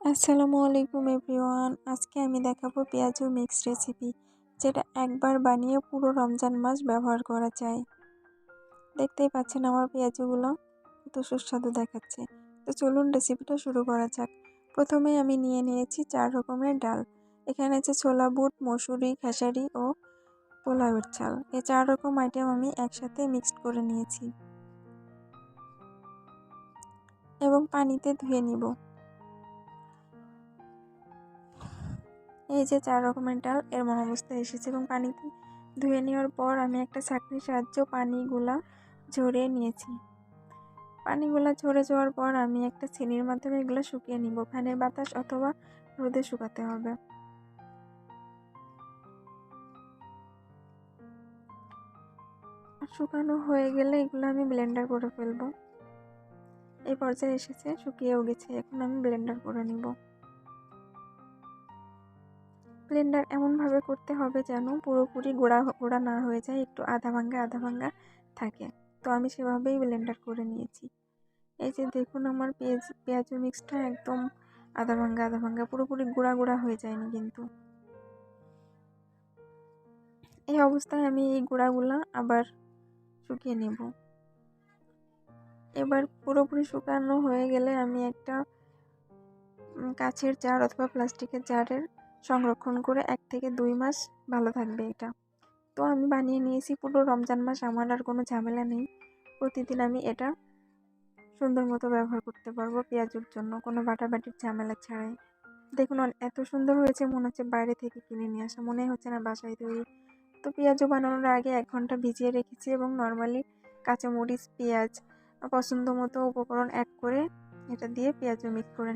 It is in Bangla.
আসসালামু আলাইকুম এভরিওয়ান। আজকে আমি দেখাবো পেঁয়াজু মিক্স রেসিপি, যেটা একবার বানিয়ে পুরো রমজান মাস ব্যবহার করা যায়। দেখতেই পাচ্ছেন আমার পেঁয়াজুগুলো কত সুস্বাদু দেখাচ্ছে। তো চলুন রেসিপিটা শুরু করা যাক। প্রথমে আমি নিয়ে নিয়েছি 4 রকমের ডাল। এখানে আছে ছোলা বুট, মসুরি, খেসারি ও পোলাওয়ের চাল। এই 4 রকম আইটেম আমি একসাথে মিক্সড করে নিয়েছি এবং পানিতে ধুয়ে নিব। এই যে 4 রকমের ডাল এমন অবস্থায় এসেছে এবং পানিতে ধুয়ে নেওয়ার পর আমি একটা ছাঁকনির সাহায্যে পানিগুলা ঝরিয়ে নিয়েছি। পানিগুলা ঝরে যাওয়ার পর আমি একটা ছিনির মাধ্যমে এগুলো শুকিয়ে নিব। ফ্যানের বাতাস অথবা রোদে শুকাতে হবে। শুকানো হয়ে গেলে এগুলো আমি ব্লেন্ডার করে ফেলবো। এই পর্যায়ে এসেছে, শুকিয়েও গেছে। এখন আমি ব্লেন্ডার করে নিব। ব্লেন্ডার এমনভাবে করতে হবে যেন পুরোপুরি গুঁড়া গুঁড়া না হয়ে যায়, একটু আধা ভাঙ্গা থাকে। তো আমি সেভাবেই ব্লেন্ডার করে নিয়েছি। এই যে দেখুন আমার পেঁয়াজু মিক্সটা একদম আধা ভাঙ্গা পুরোপুরি গুঁড়া গুঁড়া হয়ে যায়নি কিন্তু। এই অবস্থায় আমি এই গুঁড়াগুলা আবার শুকিয়ে নেব। এবার পুরোপুরি শুকানো হয়ে গেলে আমি একটা কাচের জার অথবা প্লাস্টিকের জারের সংরক্ষণ করে 1 থেকে 2 মাস ভালো থাকবে এটা। তো আমি বানিয়ে নিয়েছি পুরো রমজান মাস, আমার আর কোনো ঝামেলা নেই। প্রতিদিন আমি এটা সুন্দর মতো ব্যবহার করতে পারবো পেঁয়াজুর জন্য, কোনো বাটাবাটির ঝামেলা ছাড়াই। দেখুন এত সুন্দর হয়েছে, মনে হচ্ছে বাইরে থেকে কিনে নিয়ে আসা, মনে হচ্ছে না বাসায় তৈরি। তো পেঁয়াজু বানানোর আগে 1 ঘন্টা ভিজিয়ে রেখেছি এবং নর্মালি কাঁচামরিচ, পেঁয়াজ পছন্দ মতো উপকরণ অ্যাড করে এটা দিয়ে পেঁয়াজু মিক্স করে